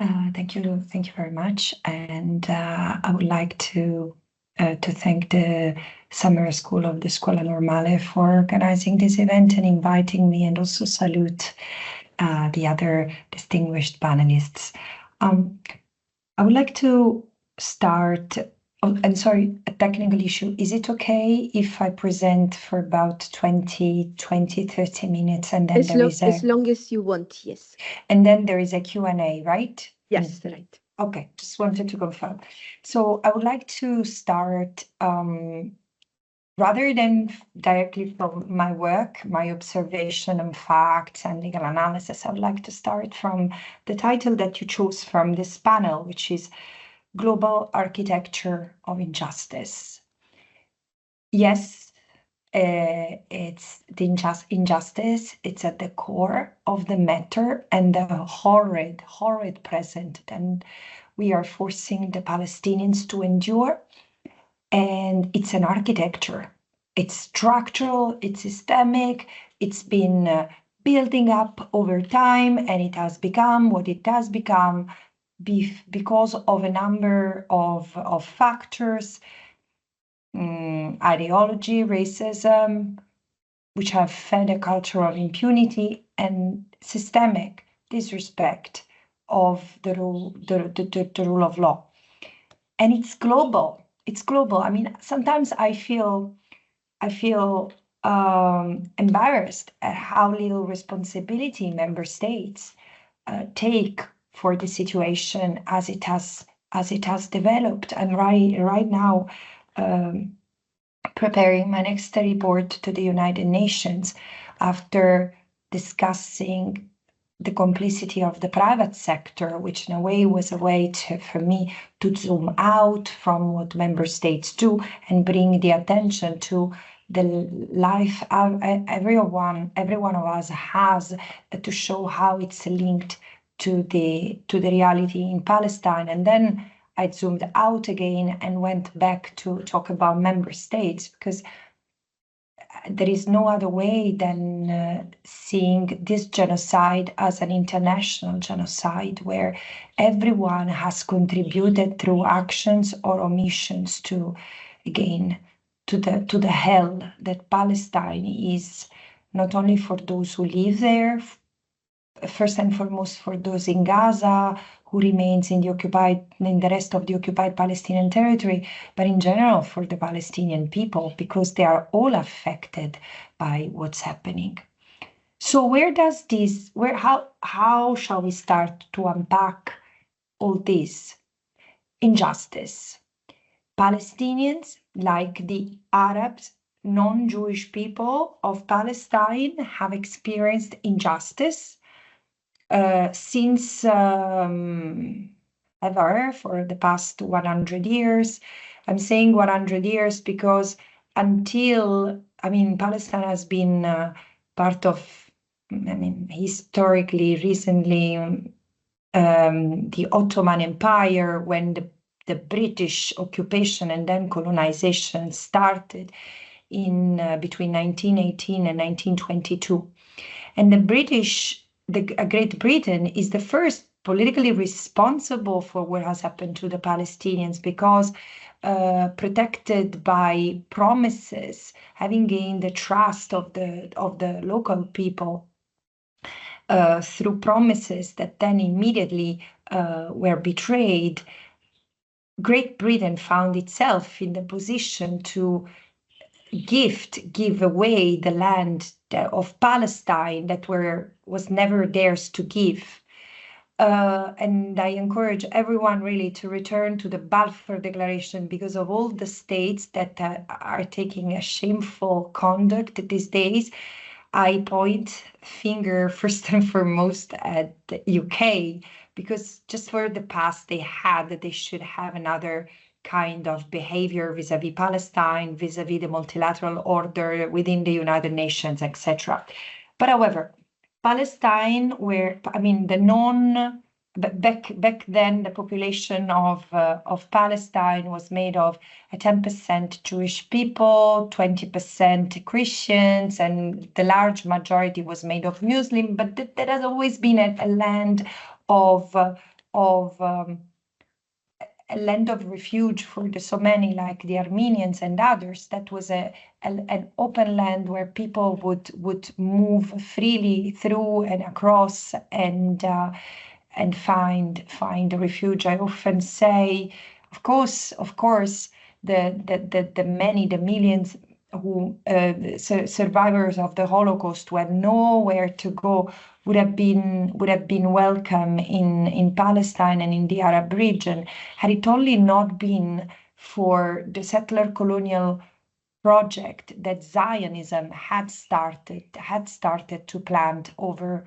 Thank you very much. And I would like to thank the Summer School of the Scuola Normale for organizing this event and inviting me, and also salute the other distinguished panelists. I would like to start. Oh, and sorry, a technical issue. Is it okay if I present for about 20, 30 minutes, and then as long as you want, yes. And then there is a Q&A, right? Yes, right. Okay, just wanted to confirm. So I would like to start, rather than directly from my work, my observation and facts and legal analysis, I would like to start from the title that you chose from this panel, which is Global Architecture of Injustice. Yes, it's the injustice. It's at the core of the matter and the horrid present that we are forcing the Palestinians to endure. And it's an architecture. It's structural, it's systemic, it's been building up over time, and it has become what it has become because of a number of factors, ideology, racism, which have fed a culture of impunity and systemic disrespect of the rule of law. And it's global. It's global. I mean, sometimes I feel embarrassed at how little responsibility member states take for the situation as it has developed. I'm right now preparing my next report to the United Nations after discussing the complicity of the private sector, which in a way was a way for me to zoom out from what member states do and bring the attention to the life every one of us has, to show how it's linked to the reality in Palestine. And then I zoomed out again and went back to talk about member states, because there is no other way than seeing this genocide as an international genocide, where everyone has contributed through actions or omissions to, again, to the hell that Palestine is, not only for those who live there, first and foremost for those in Gaza who remains in the rest of the occupied Palestinian territory, but in general for the Palestinian people, because they are all affected by what's happening. So how shall we start to unpack all this? Injustice. Palestinians, like the Arabs, non-Jewish people of Palestine, have experienced injustice since ever, for the past 100 years. I'm saying 100 years because Palestine has been part of, historically, recently, the Ottoman Empire, when the British occupation and then colonization started in between 1918 and 1922. And Great Britain is the first politically responsible for what has happened to the Palestinians, because protected by promises, having gained the trust of the local people through promises that then immediately were betrayed, Great Britain found itself in the position to give away the land of Palestine that was never theirs to give. And I encourage everyone really to return to the Balfour Declaration, because of all the states that are taking a shameful conduct these days. I point finger first and foremost at the UK, because just for the past they should have another kind of behavior vis-a-vis Palestine, vis-a-vis the multilateral order within the United Nations, etc. But however, Palestine, back then the population of Palestine was made of 10% Jewish people, 20% Christians, and the large majority was made of Muslim. But that has always been a land of of a land of refuge for the so many, like the Armenians and others. That was an open land where people would move freely through and across and find refuge. I often say, of course, the millions who survivors of the Holocaust who had nowhere to go would have been welcome in Palestine and in the Arab region, had it only not been for the settler colonial project that Zionism had started to plant over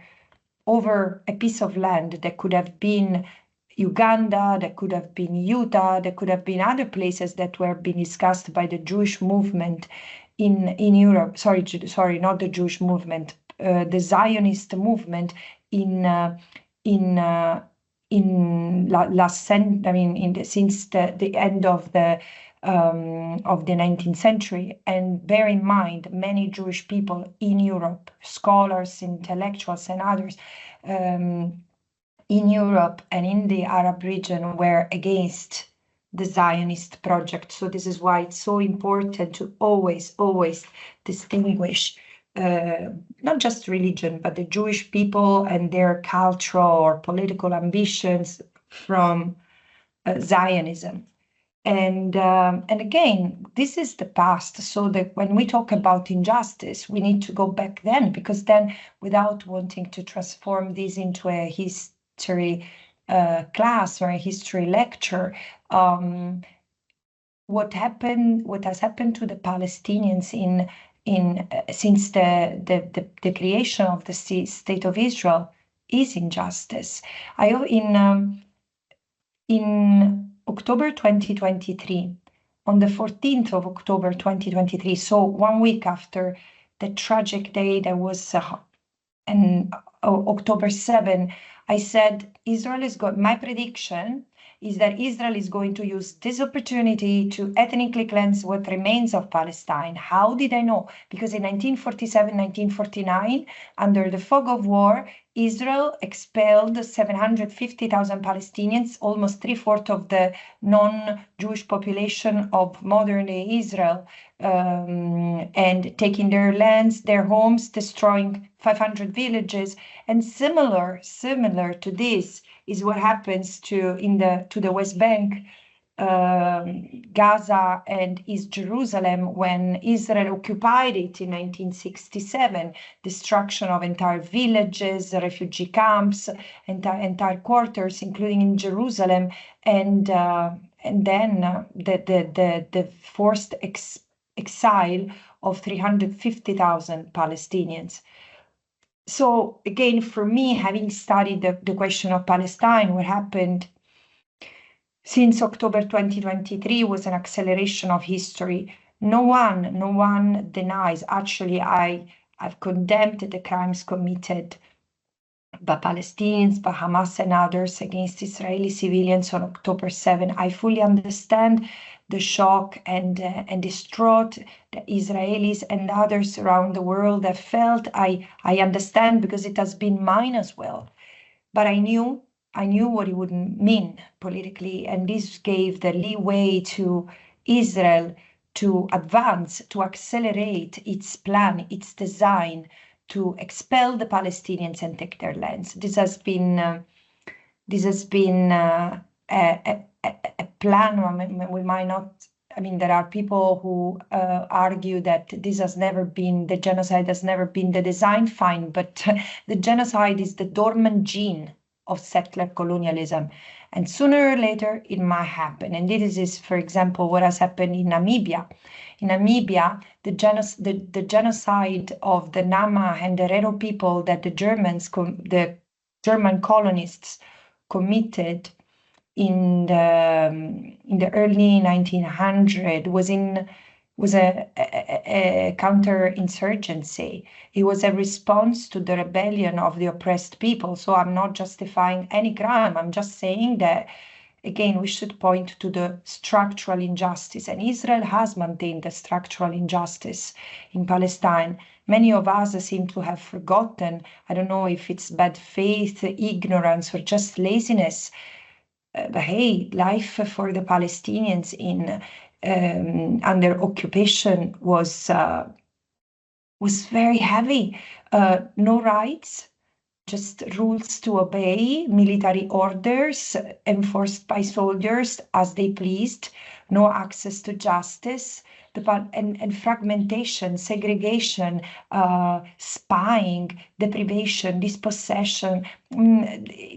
a piece of land that could have been Uganda, that could have been Utah, that could have been other places that were being discussed by the Jewish movement in Europe. Sorry, not the Jewish movement, the Zionist movement in last century. I mean, since the end of the 19th century. And bear in mind, many Jewish people in Europe, scholars, intellectuals, and others in Europe and in the Arab region were against the Zionist project. So this is why it's so important to always distinguish not just religion, but the Jewish people and their cultural or political ambitions from Zionism. And again, this is the past, so that when we talk about injustice, we need to go back then, because then, without wanting to transform this into a history class or a history lecture, what has happened to the Palestinians since the creation of the state of Israel is injustice. In October 2023, on the 14th of October 2023, so 1 week after the tragic day that was October 7, I said my prediction is that Israel is going to use this opportunity to ethnically cleanse what remains of Palestine. How did I know? Because in 1947, 1949, under the fog of war, Israel expelled 750,000 Palestinians, almost 3/4 of the non-Jewish population of modern-day Israel, and taking their lands, their homes, destroying 500 villages. And similar to this is what happens to the West Bank, Gaza and East Jerusalem when Israel occupied it in 1967, destruction of entire villages, refugee camps, entire quarters, including in Jerusalem, and then the forced exile of 350,000 Palestinians. So again, for me, having studied the question of Palestine, what happened since October 2023 was an acceleration of history. No one denies. Actually, I've condemned the crimes committed by Palestinians, by Hamas and others against Israeli civilians on October 7. I fully understand the shock and distraught the Israelis and others around the world have felt. I understand, because it has been mine as well. But I knew what it would mean politically, and this gave the leeway to Israel to advance, to accelerate its plan, its design to expel the Palestinians and take their lands. This has been a plan. I mean, we might not. I mean, there are people who argue that the genocide has never been the design. Fine, but the genocide is the dormant gene of settler colonialism, and sooner or later it might happen. And this is, for example, what has happened in Namibia. In Namibia, the genocide of the Nama and the Herero people that the German colonists committed in the early 1900s was a counterinsurgency. It was a response to the rebellion of the oppressed people. So I'm not justifying any crime. I'm just saying that, again, we should point to the structural injustice. And Israel has maintained the structural injustice in Palestine. Many of us seem to have forgotten. I don't know if it's bad faith, ignorance, or just laziness. hey, life for the Palestinians in under occupation was very heavy. No rights, just rules to obey, military orders enforced by soldiers as they pleased, no access to justice, and fragmentation, segregation, spying, deprivation, dispossession.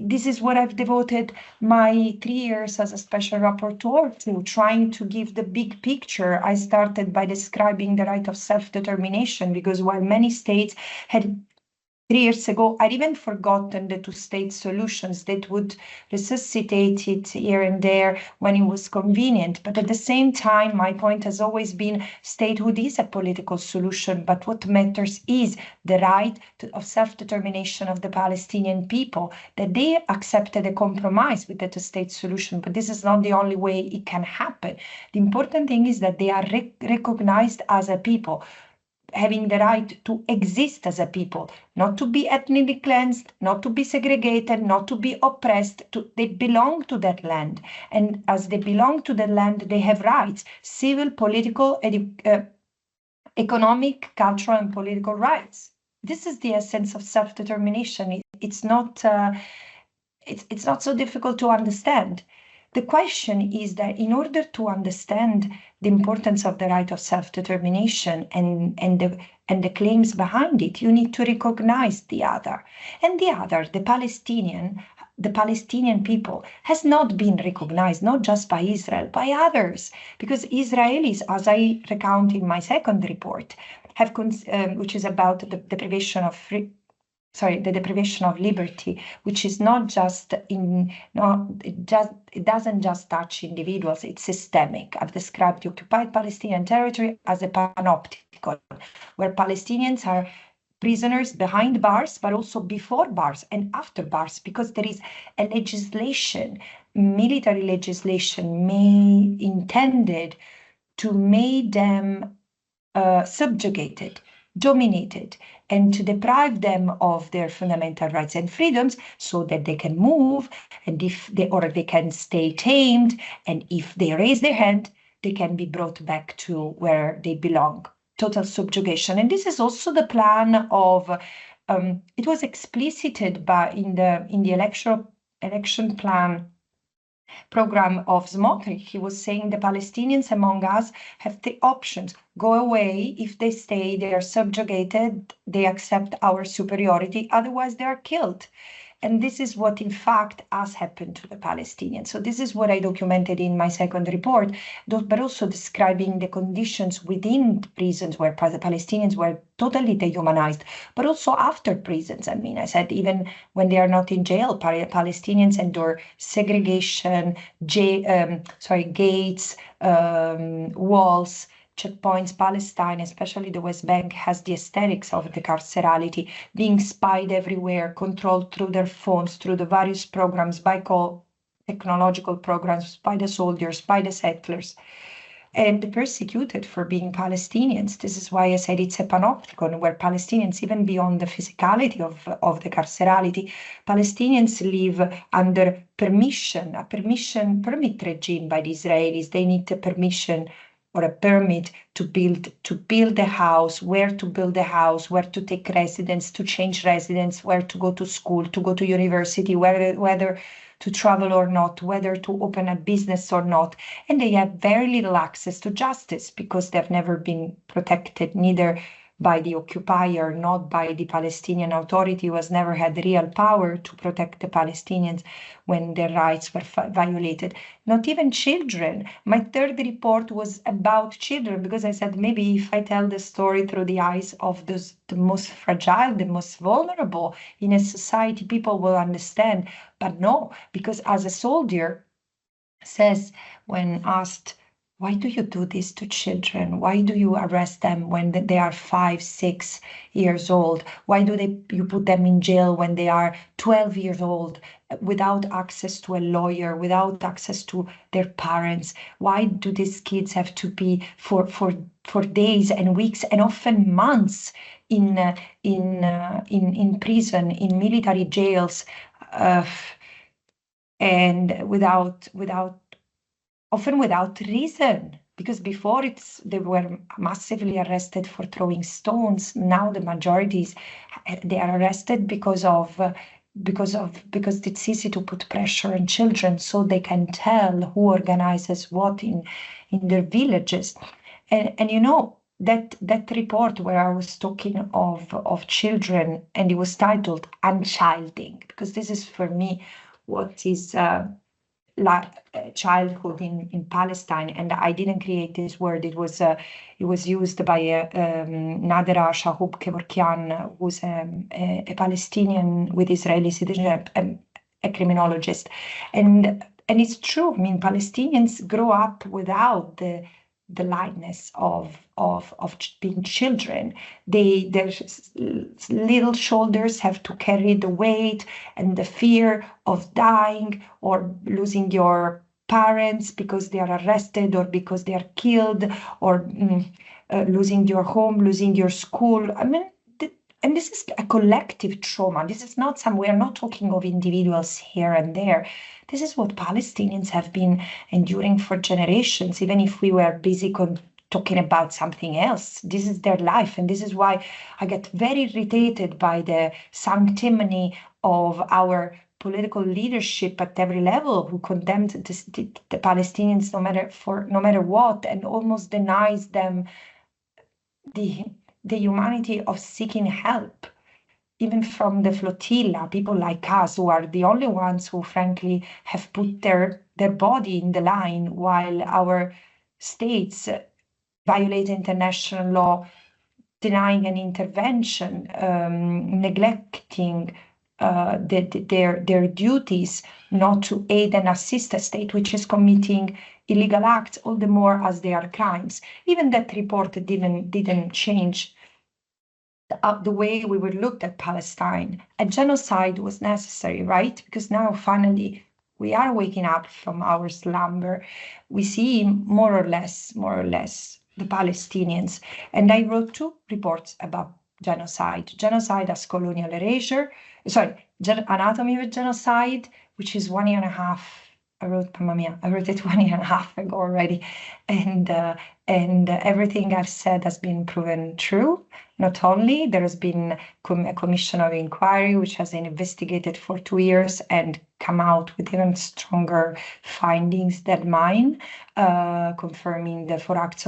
This is what I've devoted my 3 years as a special rapporteur to, trying to give the big picture. I started by describing the right of self-determination, because while many states had 3 years ago, I'd even forgotten the two-state solutions that would resuscitate it here and there when it was convenient. But at the same time, my point has always been statehood is a political solution, but what matters is the right of self-determination of the Palestinian people, that they accepted a compromise with the two-state solution, but this is not the only way it can happen. The important thing is that they are recognized as a people, having the right to exist as a people, not to be ethnically cleansed, not to be segregated, not to be oppressed. They belong to that land. And as they belong to the land, they have rights, civil, political, economic, cultural, and political rights. This is the essence of self-determination. It's not so difficult to understand. The question is that in order to understand the importance of the right of self-determination and the claims behind it, you need to recognize the other. And the other, the Palestinian people, has not been recognized, not just by Israel, by others, because Israelis, as I recount in my second report, have which is about the deprivation of the deprivation of liberty, which is not just it doesn't just touch individuals, it's systemic. I've described the occupied Palestinian territory as a panopticon, where Palestinians are prisoners behind bars, but also before bars and after bars, because there is a legislation, military legislation, intended to make them subjugated, dominated, and to deprive them of their fundamental rights and freedoms so that they can move, and they can stay tamed, and if they raise their hand, they can be brought back to where they belong. Total subjugation. And this is also the plan of, it was explicited in the election plan program of Smotrich. He was saying the Palestinians among us have the options: go away. If they stay, they are subjugated, they accept our superiority, otherwise they are killed. And this is what, in fact, has happened to the Palestinians. So this is what I documented in my second report, but also describing the conditions within prisons where the Palestinians were totally dehumanized, but also after prisons. I mean, I said even when they are not in jail, Palestinians endure segregation, gates, walls, checkpoints. Palestine, especially the West Bank, has the aesthetics of the carcerality, being spied everywhere, controlled through their phones, through the various programs, technological programs, by the soldiers, by the settlers, and persecuted for being Palestinians. This is why I said it's a panopticon, where Palestinians, even beyond the physicality of the carcerality, Palestinians live under permit regime by the Israelis. They need a permission or a permit to build a house, where to build a house, where to take residence, to change residence, where to go to school, to go to university, whether to travel or not, whether to open a business or not. And they have very little access to justice because they've never been protected, neither by the occupier, not by the Palestinian Authority, who has never had real power to protect the Palestinians when their rights were violated. Not even children. My third report was about children, because I said, maybe if I tell the story through the eyes of the most fragile, the most vulnerable in a society, people will understand. But no, because as a soldier says, when asked, why do you do this to children? Why do you arrest them when they are 5, 6 years old? Why do you put them in jail when they are 12 years old, without access to a lawyer, without access to their parents? Why do these kids have to be for days and weeks and often months in prison, in military jails? and often without reason. Because before they were massively arrested for throwing stones. Now the majorities, they are arrested because it's easy to put pressure on children, so they can tell who organizes what in their villages. And you know, that report where I was talking of children, and it was titled Unchilding, because this is for me what is childhood in Palestine, and I didn't create this word. It was used by Nadera Shahub Kevorkian, who's a Palestinian with Israeli citizenship, a criminologist, and it's true. I mean, Palestinians grow up without the lightness of being children. Their little shoulders have to carry the weight and the fear of dying or losing your parents because they are arrested or because they are killed, or losing your home, losing your school. I mean, and this is a collective trauma. This is not we are not talking of individuals here and there. This is what Palestinians have been enduring for generations, even if we were busy talking about something else. This is their life, and this is why I get very irritated by the sanctimony of our political leadership at every level, who condemned the Palestinians no matter what, and almost denies them the humanity of seeking help. Even from the flotilla, people like us, who are the only ones who frankly have put their body in the line, while our states violate international law, denying an intervention, neglecting their duties not to aid and assist a state which is committing illegal acts, all the more as they are crimes. Even that report didn't change the way we would look at Palestine. A genocide was necessary, right? Because now finally we are waking up from our slumber. We see more or less the Palestinians. And I wrote 2 reports about genocide. Genocide as colonial erasure, anatomy of genocide, which is 1.5 years. I wrote it 1.5 years ago already. And everything I've said has been proven true. Not only, there has been a commission of inquiry which has been investigated for 2 years and come out with even stronger findings than mine, confirming the 4 acts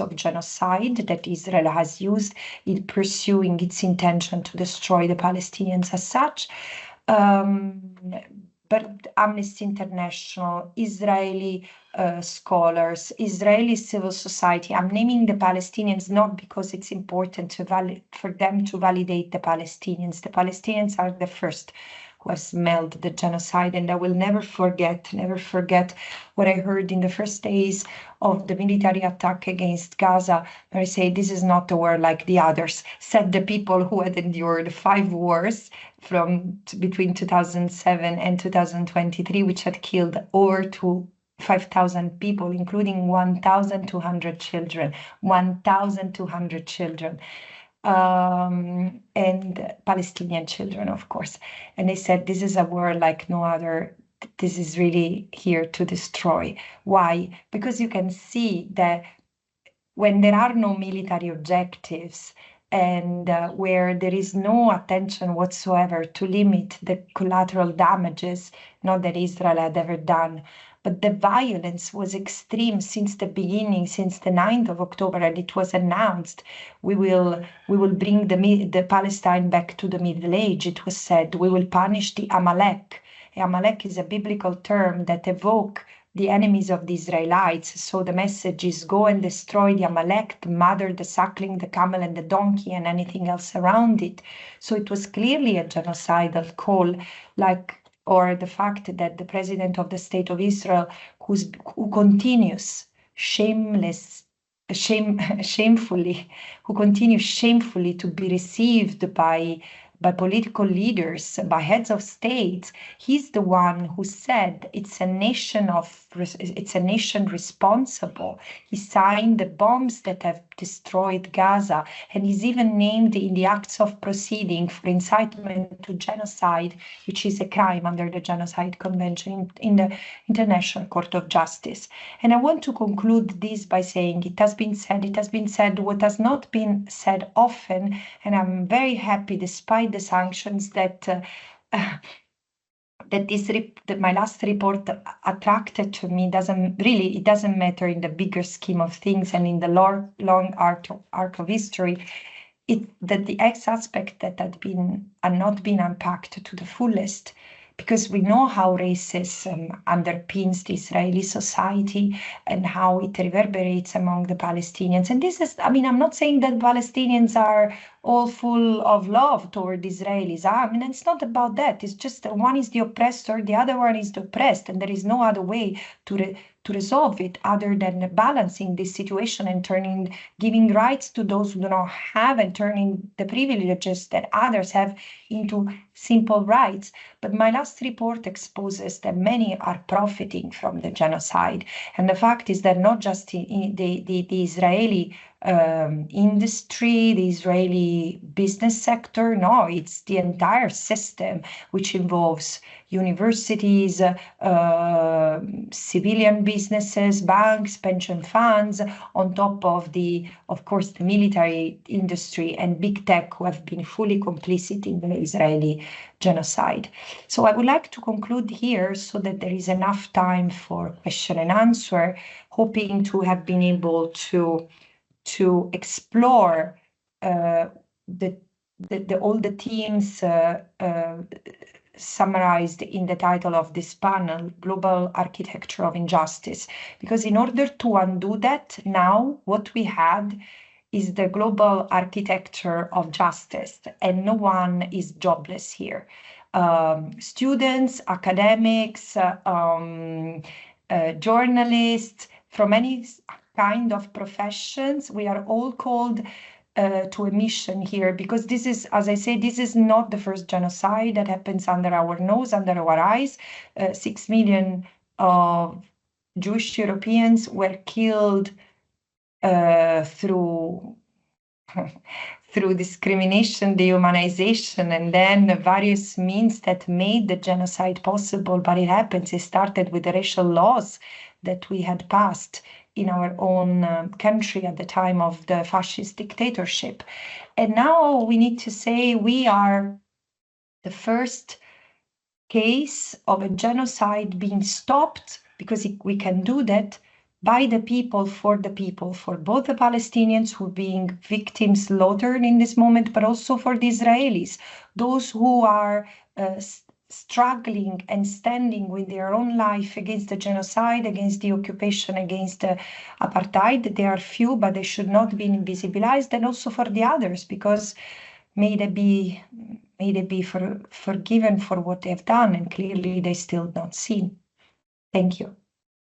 of genocide that Israel has used in pursuing its intention to destroy the Palestinians as such. But Amnesty International, Israeli scholars, Israeli civil society. I'm naming the Palestinians not because it's important for them to validate the Palestinians. The Palestinians are the first who have smelled the genocide, and I will never forget what I heard in the first days of the military attack against Gaza, where I say, this is not a war like the others, said the people who had endured 5 wars between 2007 and 2023, which had killed over 5,000 people, including 1,200 children. 1,200 children. And Palestinian children, of course. And they said, this is a war like no other. This is really here to destroy. Why? Because you can see that when there are no military objectives, and where there is no attention whatsoever to limit the collateral damages, not that Israel had ever done, but the violence was extreme since the beginning, since the 9th of October, and it was announced, we will bring the Palestine back to the Middle Age. It was said, we will punish the Amalek. Amalek is a biblical term that evoke the enemies of the Israelites. So the message is, go and destroy the Amalek, the mother, the suckling, the camel, and the donkey, and anything else around it. So it was clearly a genocidal call, or the fact that the president of the state of Israel, who continues shamefully to be received by by political leaders, by heads of states. He's the one who said it's a nation responsible. He signed the bombs that have destroyed Gaza, and he's even named in the acts of proceeding for incitement to genocide, which is a crime under the Genocide Convention in the International Court of Justice. And I want to conclude this by saying it has been said what has not been said often, and I'm very happy, despite the sanctions, that my last report attracted to me. It doesn't matter in the bigger scheme of things and in the long arc of history. That the X aspect that had not been unpacked to the fullest, because we know how racism underpins the Israeli society and how it reverberates among the Palestinians. And this is, I'm not saying that Palestinians are all full of love toward Israelis. It's not about that. It's just that one is the oppressor, the other one is the oppressed, and there is no other way to resolve it other than balancing this situation and giving rights to those who do not have, and turning the privileges that others have into simple rights. But my last report exposes that many are profiting from the genocide. And the fact is that not just the Israeli industry, the Israeli business sector, no, it's the entire system, which involves universities, civilian businesses, banks, pension funds, on top of course, the military industry and big tech, who have been fully complicit in the Israeli genocide. So I would like to conclude here so that there is enough time for question and answer, hoping to have been able to explore all the themes summarized in the title of this panel, Global Architecture of Injustice. Because in order to undo that, now what we had is the global architecture of justice, and no one is jobless here. Students, academics, journalists, from any kind of professions, we are all called to a mission here, because this is, as I say, this is not the first genocide that happens under our nose, under our eyes. 6 million of Jewish Europeans were killed through discrimination, dehumanization, and then various means that made the genocide possible. But it happens. It started with the racial laws that we had passed in our own country at the time of the fascist dictatorship. And now we need to say we are the first case of a genocide being stopped, because we can do that by the people, for both the Palestinians who are being victims, slaughtered in this moment, but also for the Israelis, those who are struggling and standing with their own life against the genocide, against the occupation, against the apartheid. They are few, but they should not be invisibilized, and also for the others, because may they be forgiven for what they have done, and clearly they still not seen. Thank you.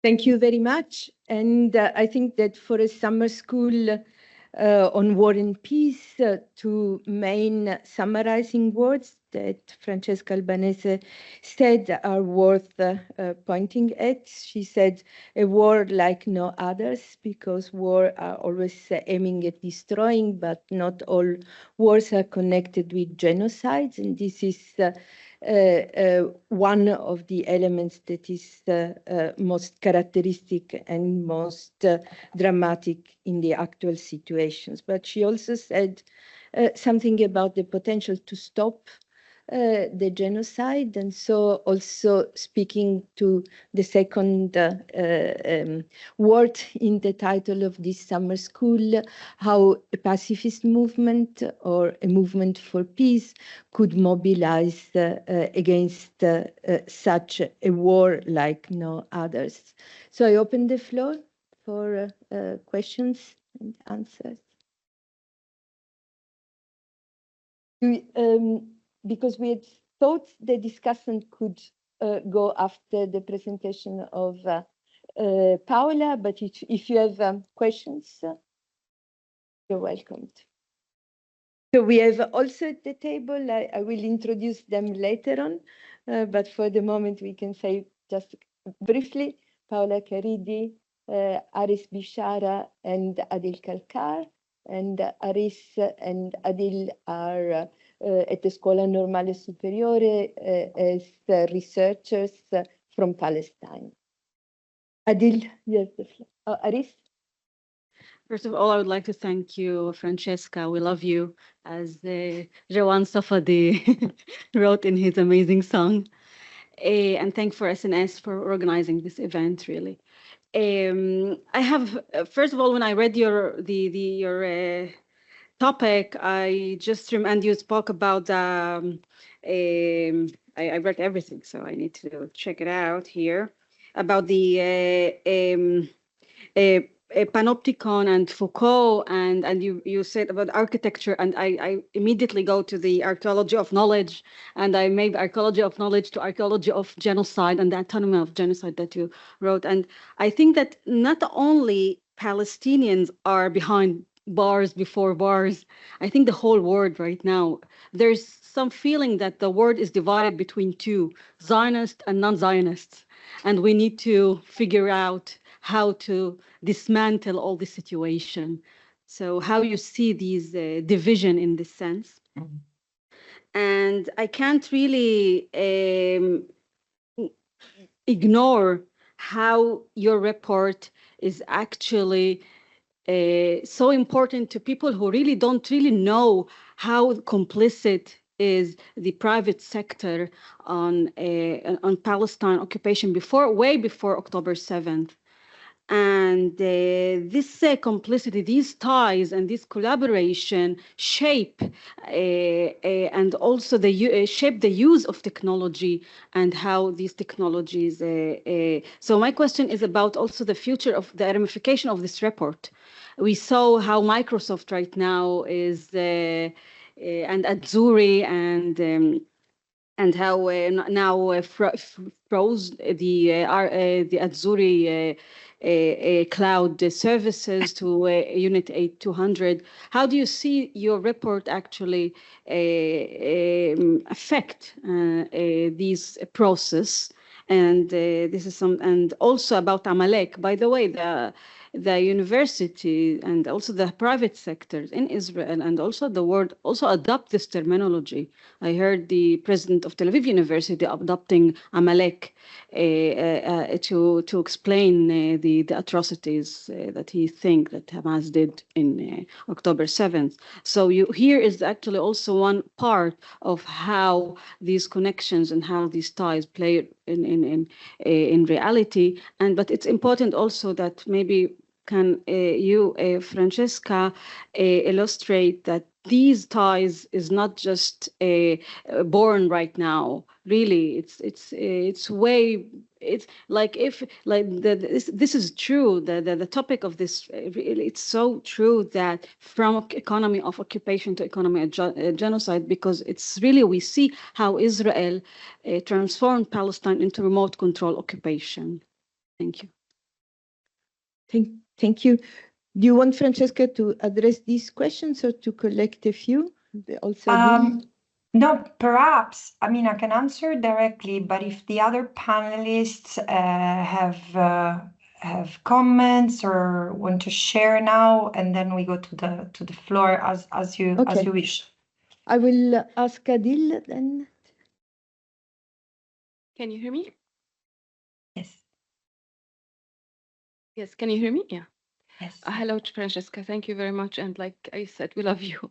Thank you very much. And I think that for a summer school on war and peace, two main summarizing words that Francesca Albanese said are worth pointing at. She said, a war like no others, because war are always aiming at destroying, but not all wars are connected with genocides. And this is one of the elements that is most characteristic and most dramatic in the actual situations. But she also said something about the potential to stop the genocide, and so also speaking to the second word in the title of this summer school, how a pacifist movement or a movement for peace could mobilize against such a war like no others. So I open the floor for questions and answers. Because we had thought the discussion could go after the presentation of Paola, but if you have questions, you're welcome. So we have also at the table, I will introduce them later on, but for the moment we can say just briefly, Paola Caridi, Aris Bishara and Adil Kalkar, and Aris and Adil are at the Scuola Normale Superiore as researchers from Palestine. Adil, yes, the floor. Aris? First of all, I would like to thank you, Francesca. We love you, as Jawan Safadi wrote in his amazing song. And thank for SNS for organizing this event, really. I have, first of all, when I read your topic, I just and you spoke about I read everything, so I need to check it out here about the Panopticon and Foucault, and you said about architecture, and I immediately go to the archaeology of knowledge, and I made archaeology of knowledge to archaeology of genocide and the autonomy of genocide that you wrote. And I think that not only Palestinians are behind bars before bars. I think the whole world right now, there's some feeling that the world is divided between two, Zionist and non-Zionists, and we need to figure out how to dismantle all this situation. So how you see these division in this sense. And I can't really ignore how your report is actually so important to people who really don't really know how complicit is the private sector on Palestine occupation way before October 7th. And this complicity, these ties and this collaboration shape and also shape the use of technology and how these technologies. So my question is about also the future of the ramification of this report. We saw how Microsoft right now is and Azzurri and how now froze the Azzurri cloud services to Unit 8200. How do you see your report actually affect these process? And this is and also about Amalek. By the way, the university and also the private sectors in Israel and also the world also adopt this terminology. I heard the president of Tel Aviv University adopting Amalek to explain the atrocities that he think that Hamas did in October 7th. So here is actually also one part of how these connections and how these ties play in reality. But it's important also that maybe can you, Francesca, illustrate that these ties is not just born right now. Really, it's way. It's like if like this is true. The topic of this really, it's so true that from economy of occupation to economy of genocide, because it's really we see how Israel transformed Palestine into remote control occupation. Thank you. Thank you. Do you want Francesca to address these questions or to collect a few? Also, no, perhaps. I mean, I can answer directly, but if the other panelists have comments or want to share now, and then we go to the floor as you wish. I will ask Adil then. Can you hear me? Yes. Yes, can you hear me? Yeah. Yes. Hello, Francesca. Thank you very much. And like I said, we love you.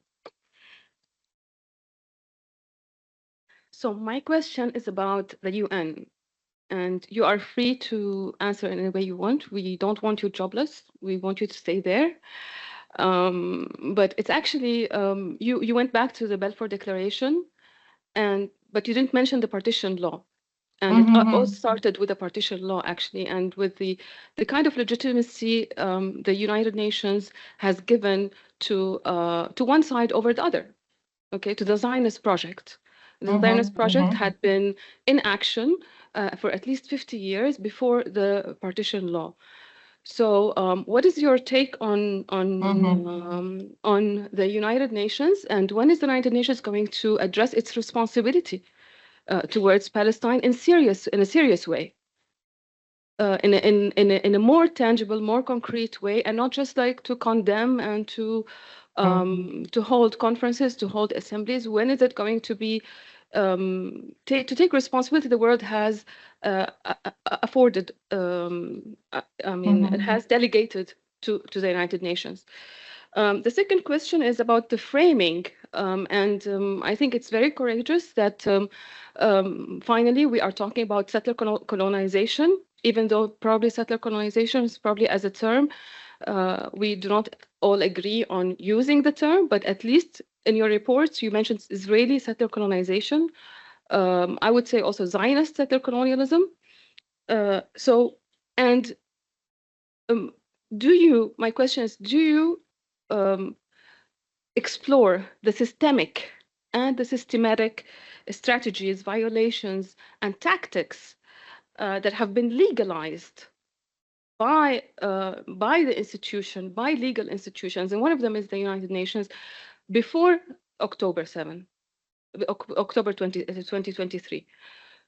So my question is about the UN. And you are free to answer in any way you want. We don't want you jobless. We want you to stay there. But it's actually, you went back to the Balfour Declaration, but you didn't mention the partition law. And it all started with the partition law, actually, and with the kind of legitimacy the United Nations has given to one side over the other, okay, to the Zionist project. The Zionist project had been in action for at least 50 years before the partition law. So what is your take on the United Nations, and when is the United Nations going to address its responsibility towards Palestine in a serious way, in a more tangible, more concrete way, and not just like to condemn and to hold conferences, to hold assemblies? When is it going to be to take responsibility the world has afforded, it has delegated to the United Nations? The second question is about the framing, and I think it's very courageous that finally we are talking about settler colonization, even though probably settler colonization is probably as a term, we do not all agree on using the term, but at least in your reports, you mentioned Israeli settler colonization. I would say also Zionist settler colonialism. My question is, do you explore the systemic and the systematic strategies, violations, and tactics that have been legalized by the institution, by legal institutions, and one of them is the United Nations, before October 2023.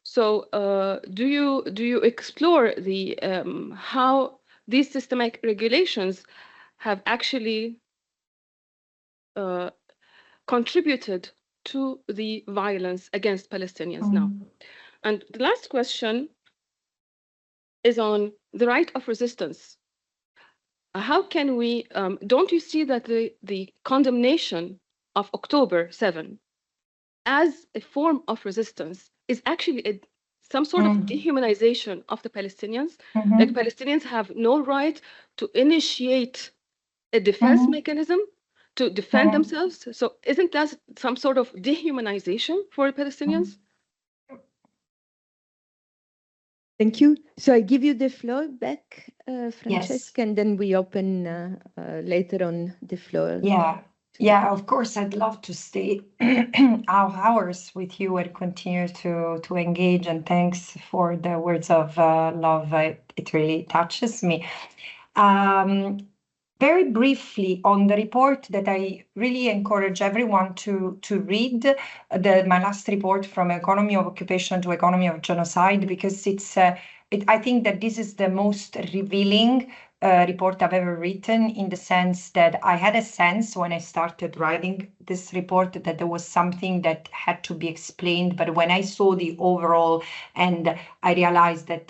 So do you explore the how these systemic regulations have actually contributed to the violence against Palestinians now? And the last question is on the right of resistance. How can we, don't you see that the condemnation of October 7 as a form of resistance is actually some sort of dehumanization of the Palestinians? Like Palestinians have no right to initiate a defense mechanism to defend themselves. So isn't that some sort of dehumanization for Palestinians? Thank you. So I give you the floor back, Francesca, and then we open later on the floor. Yeah, of course, I'd love to stay hours with you and continue to engage, and thanks for the words of love. It really touches me. Very briefly on the report that I really encourage everyone to read, my last report, From Economy of Occupation to Economy of Genocide, because I think that this is the most revealing report I've ever written, in the sense that I had a sense when I started writing this report that there was something that had to be explained. But when I saw the overall, and I realized that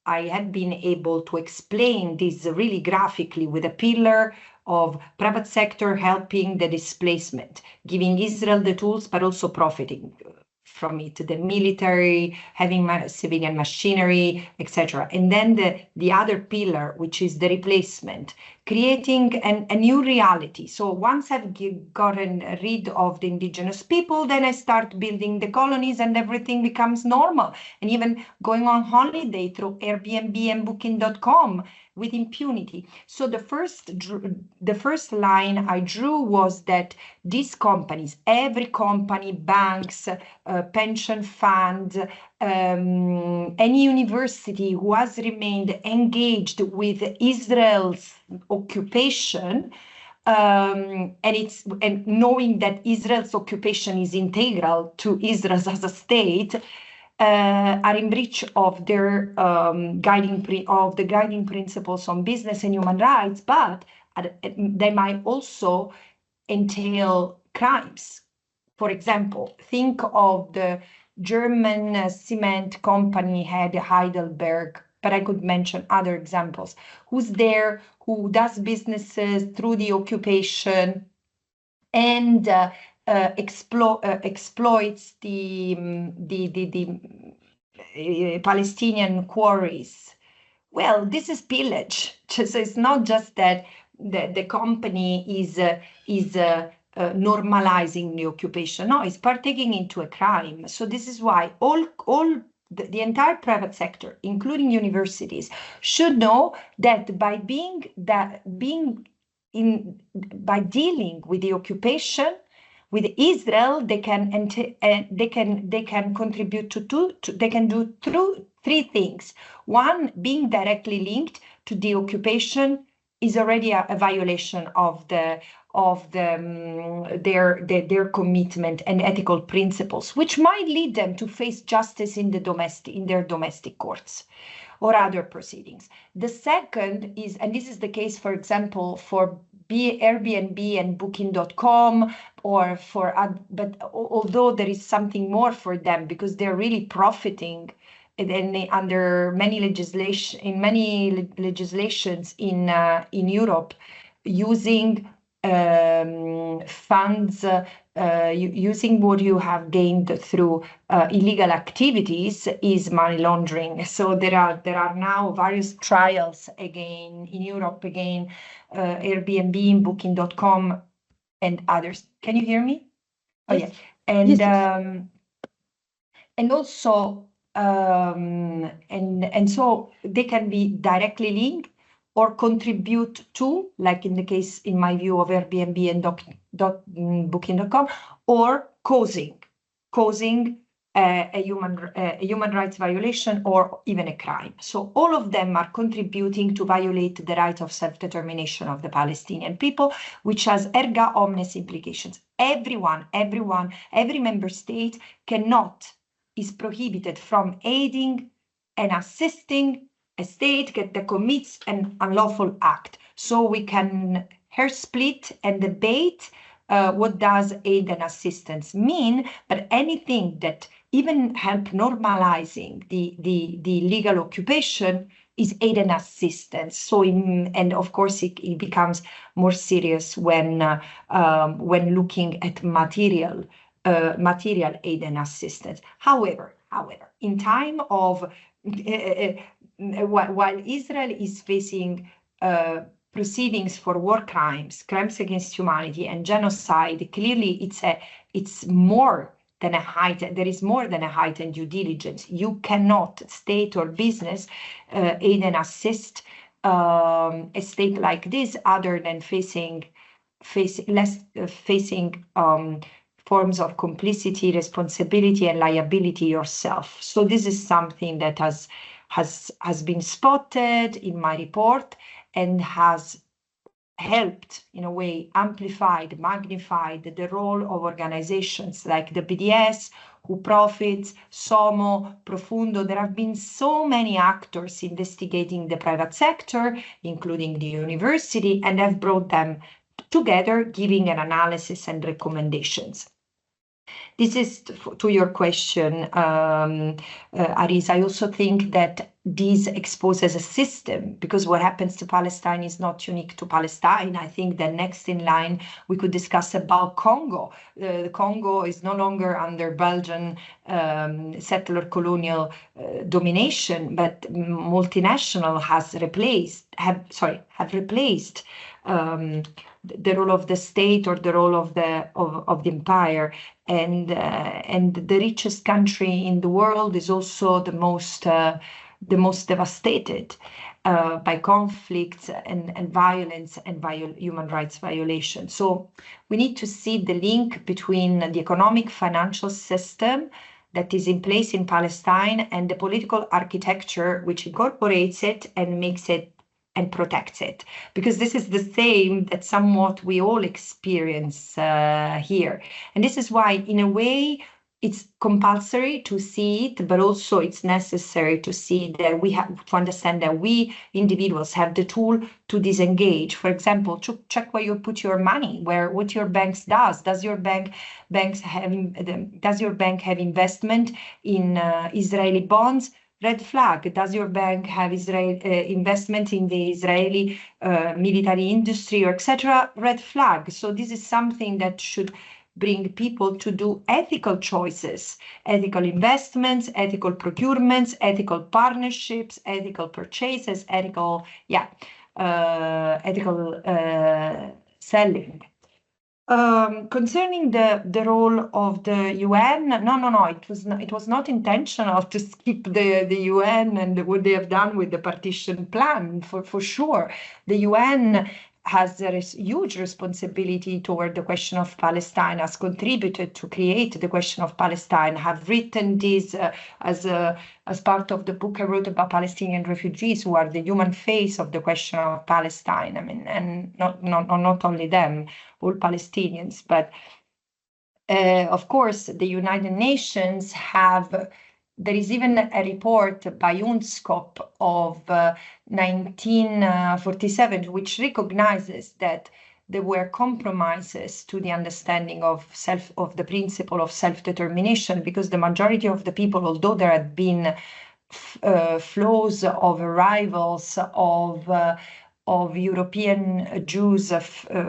I had been able to explain this really graphically with a pillar of private sector helping the displacement, giving Israel the tools, but also profiting from it, the military, having civilian machinery, etc. And then the other pillar, which is the replacement, creating a new reality. So once I've gotten rid of the indigenous people, then I start building the colonies and everything becomes normal. And even going on holiday through Airbnb and Booking.com with impunity. So the first line I drew was that these companies, every company, banks, pension fund, any university who has remained engaged with Israel's occupation, and knowing that Israel's occupation is integral to Israel as a state, are in breach of their guiding principles on business and human rights, but they might also entail crimes. For example, think of the German cement company head Heidelberg, but I could mention other examples, who's there, who does businesses through the occupation and exploits the Palestinian quarries. Well, this is pillage. So it's not just that the company is normalizing the occupation. No, it's partaking into a crime. So this is why the entire private sector, including universities, should know that by dealing with the occupation, With Israel, they can contribute they can do three things. One, being directly linked to the occupation is already a violation of their commitment and ethical principles, which might lead them to face justice in their domestic courts or other proceedings. The second is, and this is the case, for example, for Airbnb and Booking.com, but although there is something more for them because they're really profiting under many legislations in Europe, using funds, using what you have gained through illegal activities is money laundering. So there are now various trials again in Europe, Airbnb, Booking.com, and others. Can you hear me? Oh yeah, and yes. And also and so they can be directly linked or contribute to, like in the case, in my view, of Airbnb and Booking.com, or causing a human rights violation or even a crime. So all of them are contributing to violate the right of self-determination of the Palestinian people, which has erga omnes implications. Every member state is prohibited from aiding and assisting a state that commits an unlawful act. So we can hair split and debate what does aid and assistance mean, but anything that even help normalizing the legal occupation is aid and assistance. So, and of course, it becomes more serious when looking at material aid and assistance. However, in time of while Israel is facing proceedings for war crimes against humanity, and genocide, clearly it's more than a heightened. There is more than a heightened due diligence. You cannot, state or business, aid and assist a state like this other than facing forms of complicity, responsibility, and liability yourself. So this is something that has been spotted in my report and has helped, in a way, amplified, magnified the role of organizations like the BDS, Who Profits, SOMO, Profundo. There have been so many actors investigating the private sector, including the university, and have brought them together, giving an analysis and recommendations. This is to your question, Aris. I also think that this exposes a system, because what happens to Palestine is not unique to Palestine. I think that next in line, we could discuss about Congo. Congo is no longer under Belgian settler colonial domination, but multinational have replaced the role of the state or the role of the empire, and the richest country in the world is also the most devastated by conflicts and violence and human rights violations. So we need to see the link between the economic financial system that is in place in Palestine and the political architecture which incorporates it and makes it and protects it, because this is the same that somewhat we all experience here. And this is why, in a way, it's compulsory to see it, but also it's necessary to see that we have to understand that we individuals have the tool to disengage. For example, to check where you put your money, what your banks does. Does your bank have investment in Israeli bonds? Red flag. Does your bank have investment in the Israeli military industry, or etc.? Red flag. So this is something that should bring people to do ethical choices, ethical investments, ethical procurements, ethical partnerships, ethical purchases, ethical selling. Concerning the role of the UN, no, it was not intentional to skip the UN and what they have done with the partition plan, for sure. The UN has a huge responsibility toward the question of Palestine, has contributed to create the question of Palestine, have written this as part of the book I wrote about Palestinian refugees, who are the human face of the question of Palestine. I mean, and not only them, all Palestinians, but of course, the United Nations have. There is even a report by UNSCOP of 1947, which recognizes that there were compromises to the understanding of the principle of self-determination, because the majority of the people, although there had been flows of arrivals of European Jews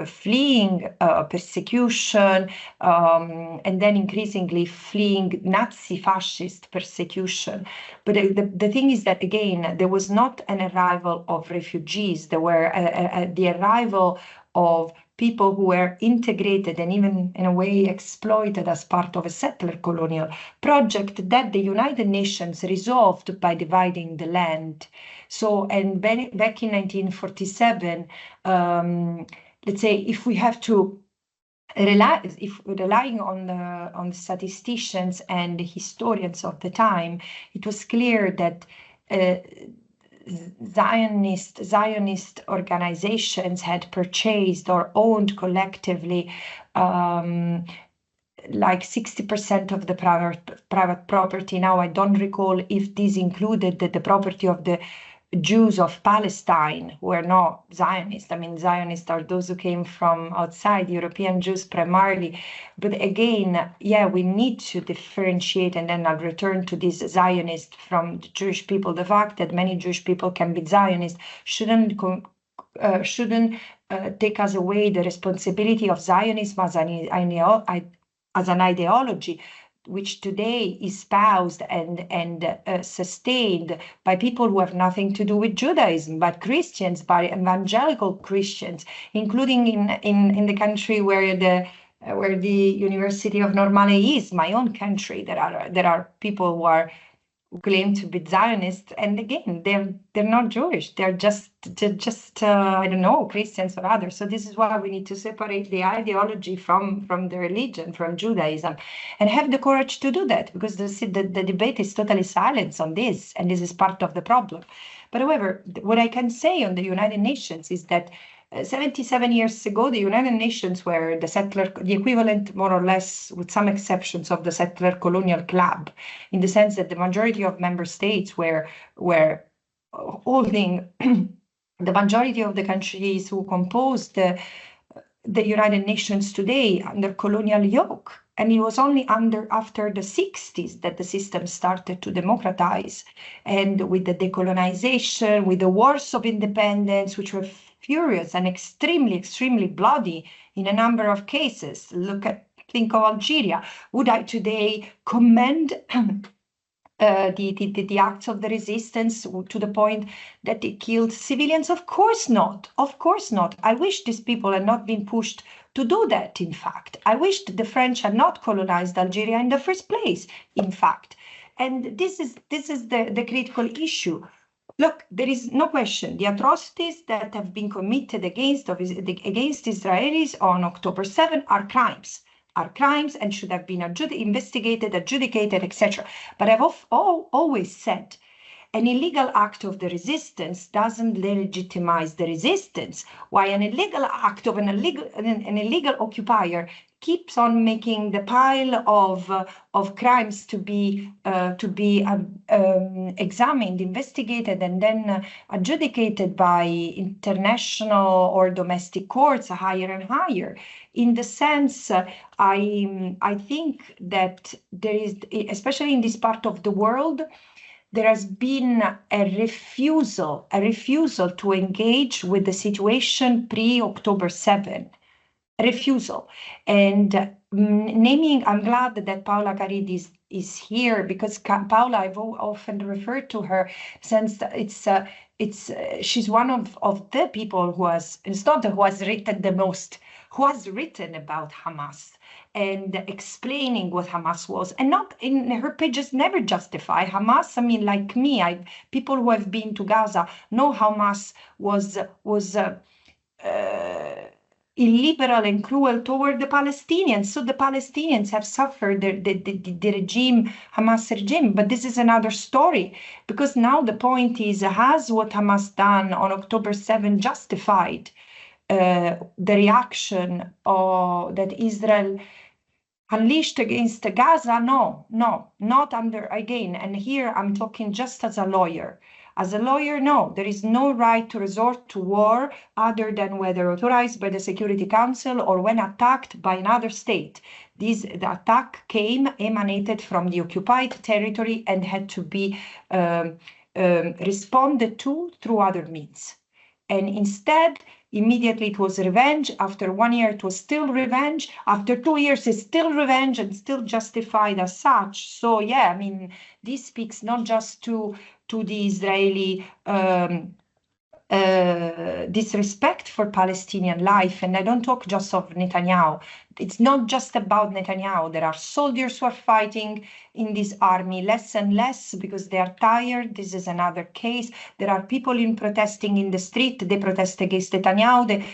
fleeing persecution, and then increasingly fleeing Nazi fascist persecution. But the thing is that, again, there was not an arrival of refugees. There were the arrival of people who were integrated and even in a way exploited as part of a settler colonial project that the United Nations resolved by dividing the land. So, and back in 1947, let's say, if we have to relying on the statisticians and the historians of the time, it was clear that Zionist organizations had purchased or owned collectively like 60% of the private property. Now, I don't recall if this included the property of the Jews of Palestine, who are not Zionists. I mean, Zionists are those who came from outside, European Jews primarily. But again, yeah, we need to differentiate, and then I'll return to this Zionist from the Jewish people. The fact that many Jewish people can be Zionist shouldn't take us away the responsibility of Zionism as an ideology, which today is espoused and sustained by people who have nothing to do with Judaism, but Christians, by evangelical Christians, including in the country where the University of Normale is, my own country. There are people who claim to be Zionists, and again, they're not Jewish. They're just I don't know, Christians or others. So this is why we need to separate the ideology from the religion, from Judaism, and have the courage to do that, because the debate is totally silent on this, and this is part of the problem. But however, what I can say on the United Nations is that 77 years ago, the United Nations were the equivalent, more or less, with some exceptions, of the settler colonial club, in the sense that the majority of member states were holding the majority of the countries who composed the United Nations today under colonial yoke. And it was only after the 60s that the system started to democratize, and with the decolonization, with the wars of independence, which were furious and extremely bloody in a number of cases. Think of Algeria. Would I today commend the acts of the resistance to the point that it killed civilians? Of course not. Of course not. I wish these people had not been pushed to do that, in fact. I wish the French had not colonized Algeria in the first place, in fact. And this is the critical issue. Look, there is no question. The atrocities that have been committed against Israelis on October 7 are crimes and should have been investigated, adjudicated, etc. But I've always said an illegal act of the resistance doesn't legitimize the resistance. Why an illegal act of an illegal occupier keeps on making the pile of crimes to be examined, investigated, and then adjudicated by international or domestic courts higher and higher. In the sense, I think that there is, especially in this part of the world, there has been a refusal to engage with the situation pre-October 7. Refusal. And I'm glad that Paola Caridi is here, because Paola, I've often referred to her, since she's one of the people who has written the most, who has written about Hamas and explaining what Hamas was, and not in her pages never justify Hamas. I mean, like me, people who have been to Gaza know Hamas was illiberal and cruel toward the Palestinians. So the Palestinians have suffered the regime, Hamas regime, but this is another story, because now the point is, has what Hamas done on October 7 justified the reaction that Israel unleashed against Gaza? No, not under, again, and here I'm talking just as a lawyer. As a lawyer, no, there is no right to resort to war other than whether authorized by the Security Council or when attacked by another state. The attack emanated from the occupied territory and had to be responded to through other means. And instead, immediately it was revenge. After 1 year, it was still revenge. After 2 years, it's still revenge and still justified as such. So yeah, I mean, this speaks not just to the Israeli disrespect for Palestinian life. And I don't talk just of Netanyahu. It's not just about Netanyahu. There are soldiers who are fighting in this army less and less because they are tired. This is another case. There are people protesting in the street. They protest against Netanyahu.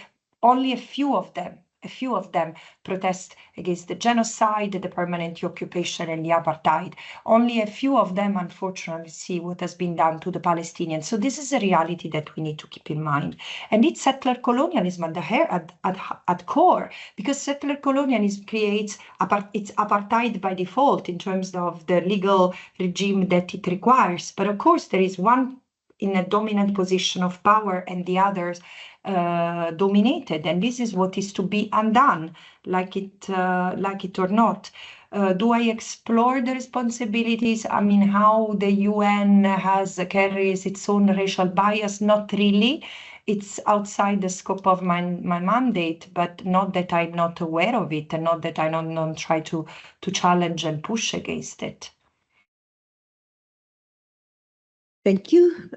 Only a few of them protest against the genocide, the permanent occupation, and the apartheid. Only a few of them, unfortunately, see what has been done to the Palestinians. So this is a reality that we need to keep in mind. And it's settler colonialism at core, because settler colonialism creates it's apartheid by default in terms of the legal regime that it requires. But of course, there is one in a dominant position of power and the others dominated, and this is what is to be undone, like it or not. Do I explore the responsibilities? I mean, how the UN carries its own racial bias? Not really. It's outside the scope of my mandate, but not that I'm not aware of it, and not that I don't try to challenge and push against it. Thank you.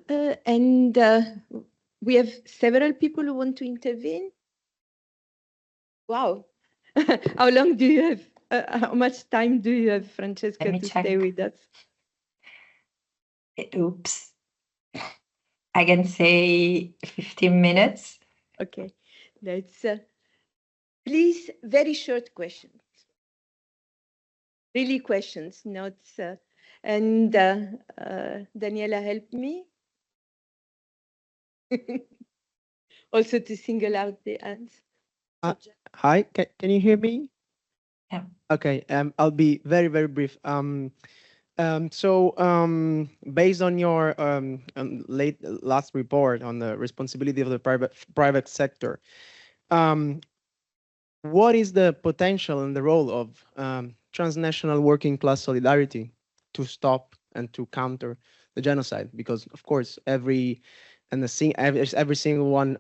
We have several people who want to intervene. Wow. How long do you have? How much time do you have, Francesca, to stay with us? Oops. I can say 15 minutes. Okay. Let's please, very short questions. Really questions, not and Daniela, help me. Also to single out the answer. Hi, can you hear me? Yeah. Okay, I'll be very, very brief. Based on your last report on the responsibility of the private sector, what is the potential and the role of transnational working class solidarity to stop and to counter the genocide? Because of course, every single one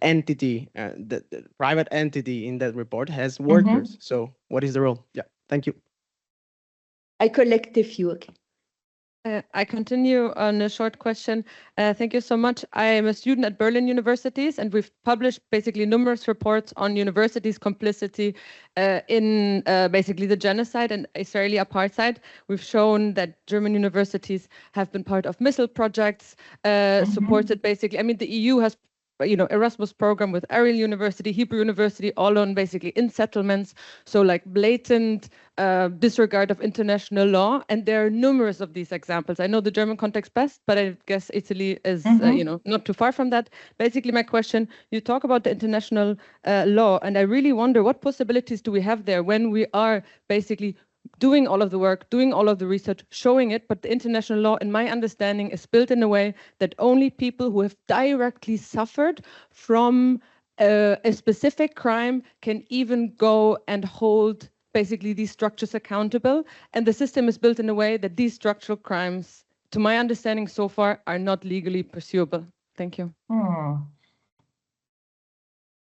entity, the private entity in that report has workers. Mm-hmm. So what is the role? Yeah, thank you. I collect a few. Okay. I continue on a short question. Thank you so much. I am a student at Berlin universities, and we've published basically numerous reports on universities' complicity in basically the genocide and Israeli apartheid. We've shown that German universities have been part of missile projects, supported basically. I mean, the EU has, Erasmus program with Ariel University, Hebrew University, all on basically in settlements. So like blatant disregard of international law. And there are numerous of these examples. I know the German context best, but I guess Italy is, not too far from that. Basically, my question, you talk about the international law, and I really wonder what possibilities do we have there when we are basically doing all of the work, doing all of the research, showing it, but the international law, in my understanding, is built in a way that only people who have directly suffered from a specific crime can even go and hold basically these structures accountable. And the system is built in a way that these structural crimes, to my understanding so far, are not legally pursuable. Thank you.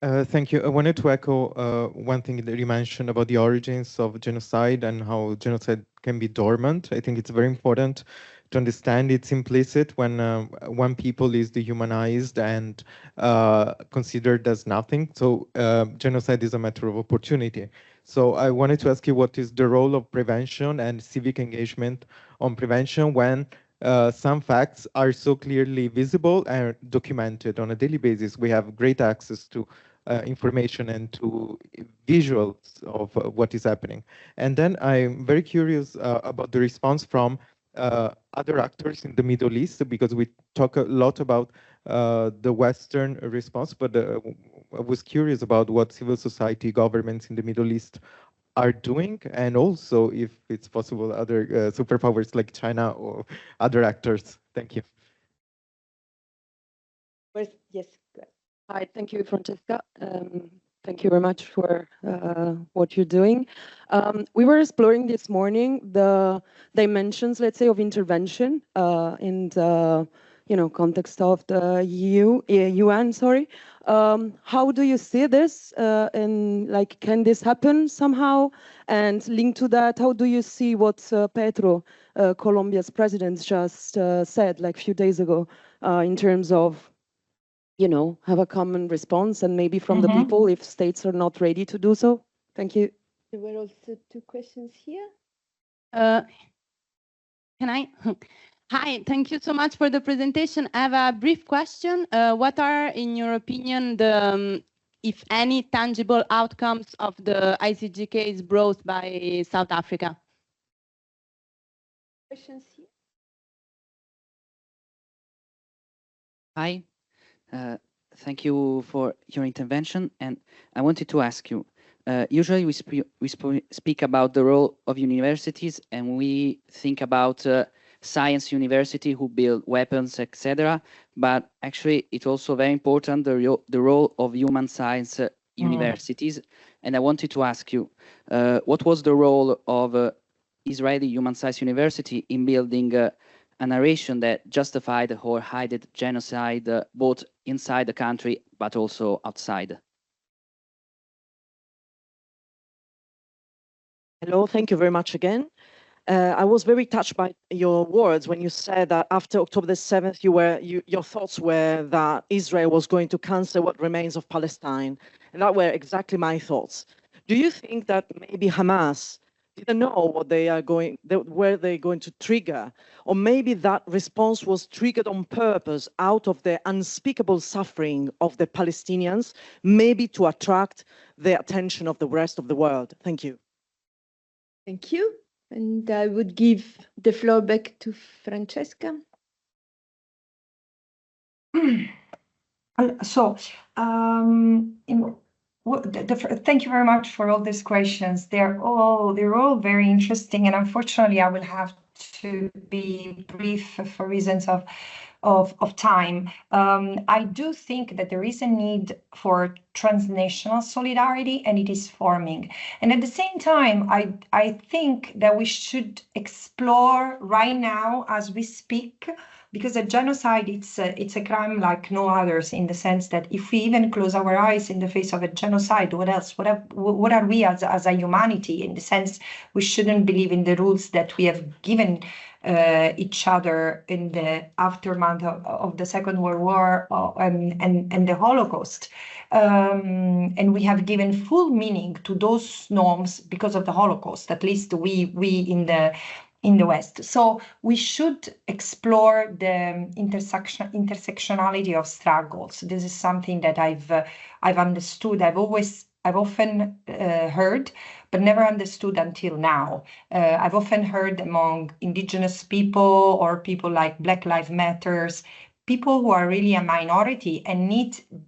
Thank you. I wanted to echo one thing that you mentioned about the origins of genocide and how genocide can be dormant. I think it's very important to understand it's implicit when one people is dehumanized and considered as nothing. So genocide is a matter of opportunity. So I wanted to ask you, what is the role of prevention and civic engagement on prevention when some facts are so clearly visible and documented on a daily basis. We have great access to information and to visuals of what is happening. And then I'm very curious about the response from other actors in the Middle East, because we talk a lot about the Western response, but I was curious about what civil society governments in the Middle East are doing, and also if it's possible other superpowers like China or other actors. Thank you. Yes. Hi, thank you, Francesca. Thank you very much for what you're doing. We were exploring this morning the dimensions, let's say, of intervention in the context of the UN. Sorry. How do you see this? And like, can this happen somehow? And linked to that, how do you see what Petro, Colombia's president, just said like a few days ago in terms of have a common response and maybe from the people if states are not ready to do so? Thank you. There were also two questions here. Can I? Hi, thank you so much for the presentation. I have a brief question. What are, in your opinion, the, if any, tangible outcomes of the ICJ case brought by South Africa? Questions here. Hi. Thank you for your intervention, and I wanted to ask you, usually we speak about the role of universities, and we think about science university who build weapons, etc. But actually, it's also very important, the role of human science universities. And I wanted to ask you, what was the role of Israeli Human Science University in building a narration that justified or hid genocide both inside the country but also outside? Hello, thank you very much again. I was very touched by your words when you said that after October the 7th, your thoughts were that Israel was going to cancel what remains of Palestine. And that were exactly my thoughts. Do you think that maybe Hamas didn't know what where they're going to trigger, or maybe that response was triggered on purpose out of the unspeakable suffering of the Palestinians, maybe to attract the attention of the rest of the world? Thank you. Thank you. And I would give the floor back to Francesca. So, thank you very much for all these questions. They're all very interesting, and unfortunately, I will have to be brief for reasons of time. I do think that there is a need for transnational solidarity, and it is forming. And at the same time, I think that we should explore right now as we speak, because a genocide, it's a crime like no others, in the sense that if we even close our eyes in the face of a genocide, what else? What are we as a humanity? In the sense, we shouldn't believe in the rules that we have given each other in the aftermath of the Second World War and the Holocaust. And we have given full meaning to those norms because of the Holocaust, at least we in the West. So we should explore the intersectionality of struggles. This is something that I've understood. I've often heard, but never understood until now. I've often heard among indigenous people or people like Black Lives Matters, people who are really a minority and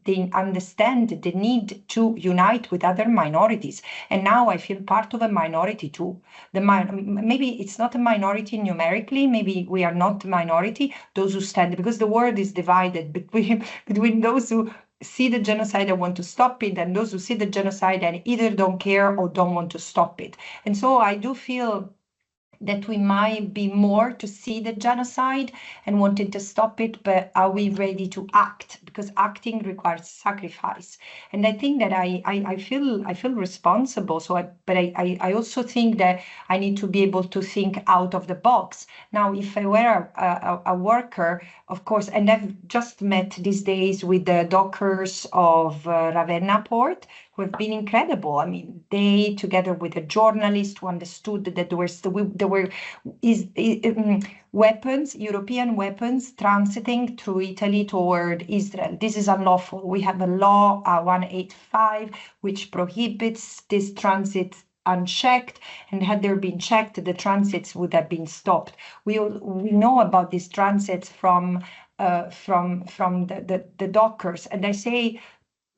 they understand the need to unite with other minorities. And now I feel part of a minority too. Maybe it's not a minority numerically, maybe we are not a minority, those who stand, because the world is divided between those who see the genocide and want to stop it, and those who see the genocide and either don't care or don't want to stop it. And so I do feel that we might be more to see the genocide and wanting to stop it, but are we ready to act? Because acting requires sacrifice. And I think that I feel responsible. But I also think that I need to be able to think out of the box. Now, if I were a worker, of course, and I've just met these days with the dockers of Ravenna port, who have been incredible. I mean, they, together with a journalist who understood that there were weapons, European weapons, transiting through Italy toward Israel. This is unlawful. We have a law, 185, which prohibits this transit unchecked, and had there been checked, the transits would have been stopped. We know about these transits from the dockers, and I say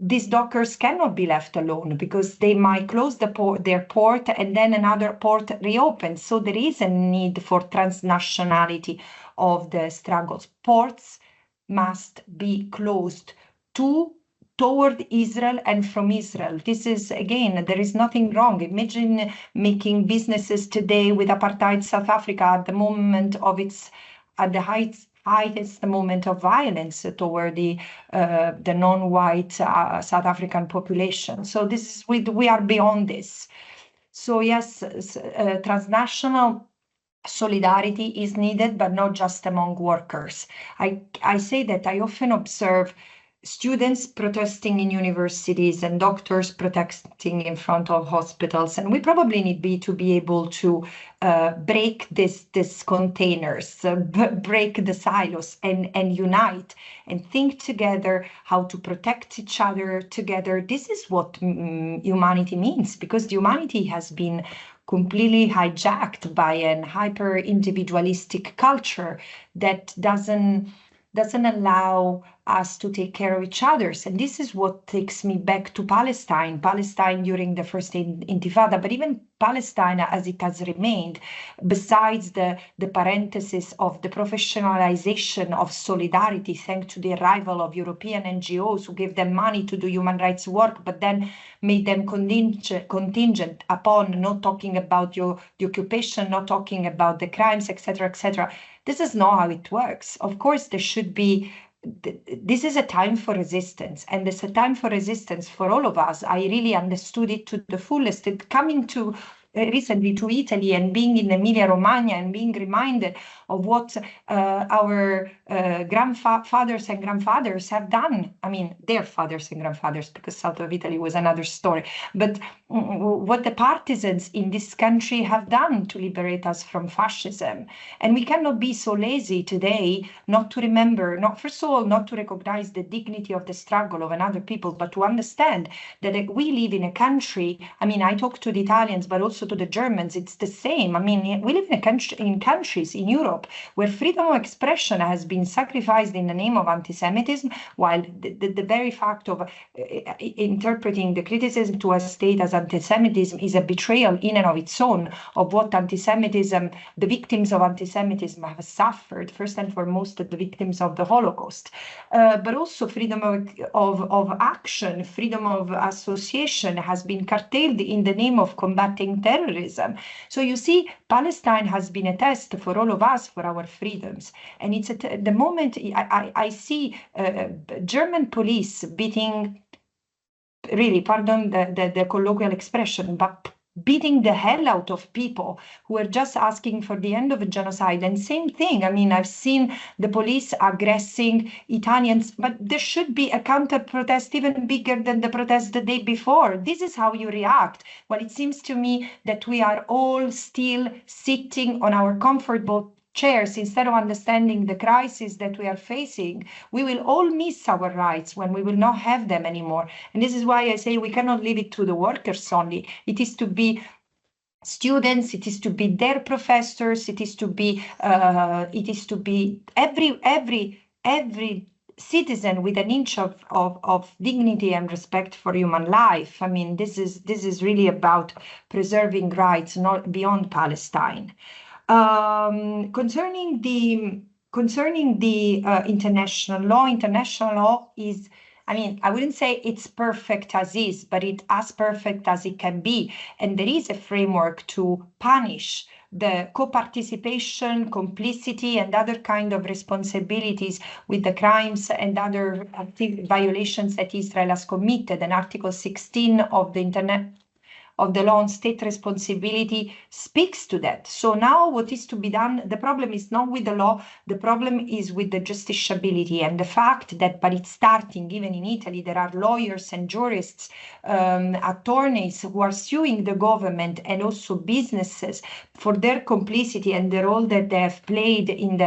these dockers cannot be left alone because they might close their port and then another port reopens. So there is a need for transnationality of the struggles. Ports must be closed toward Israel and from Israel. This is, again, there is nothing wrong. Imagine making businesses today with apartheid South Africa at the moment of at the highest moment of violence toward the non-white South African population. So this is, we are beyond this. So yes, transnational solidarity is needed, but not just among workers. I say that I often observe students protesting in universities and doctors protesting in front of hospitals, and we probably need to be able to break these containers, break the silos, and unite and think together how to protect each other together. This is what humanity means, because humanity has been completely hijacked by an hyper-individualistic culture that doesn't allow us to take care of each other. And this is what takes me back to Palestine during the first Intifada, but even Palestine as it has remained, besides the parenthesis of the professionalization of solidarity, thanks to the arrival of European NGOs who gave them money to do human rights work, but then made them contingent upon not talking about the occupation, not talking about the crimes, etc., etc. This is not how it works. Of course, there should be, this is a time for resistance, and it's a time for resistance for all of us. I really understood it to the fullest. Coming to recently to Italy and being in Emilia-Romagna and being reminded of what our grandfathers and grandfathers have done. I mean, their fathers and grandfathers, because south of Italy was another story. But what the partisans in this country have done to liberate us from fascism. And we cannot be so lazy today not to remember, first of all, not to recognize the dignity of the struggle of another people, but to understand that we live in a country, I mean, I talk to the Italians, but also to the Germans, it's the same. I mean, we live in countries in Europe where freedom of expression has been sacrificed in the name of anti-Semitism, while the very fact of interpreting the criticism to a state as anti-Semitism is a betrayal in and of its own of what anti-Semitism, the victims of anti-Semitism have suffered, first and foremost the victims of the Holocaust. But also freedom of action, freedom of association has been curtailed in the name of combating terrorism. So you see, Palestine has been a test for all of us for our freedoms. And it's at the moment I see German police beating, really, pardon the colloquial expression, but beating the hell out of people who are just asking for the end of a genocide. And same thing, I mean, I've seen the police aggressing Italians, but there should be a counter protest even bigger than the protest the day before. This is how you react. Well, it seems to me that we are all still sitting on our comfortable chairs instead of understanding the crisis that we are facing. We will all miss our rights when we will not have them anymore. And this is why I say we cannot leave it to the workers only. It is to be students, it is to be their professors, it is to be every citizen with an inch of dignity and respect for human life. I mean, this is really about preserving rights, not beyond Palestine. Concerning the international law is, I mean, I wouldn't say it's perfect as is, but it's as perfect as it can be. And there is a framework to punish the co-participation, complicity, and other kind of responsibilities with the crimes and other violations that Israel has committed. And Article 16 of the of the law on state responsibility speaks to that. So now what is to be done, the problem is not with the law, the problem is with the justiciability and the fact that, but it's starting even in Italy, there are lawyers and jurists, attorneys who are suing the government and also businesses for their complicity and the role that they have played in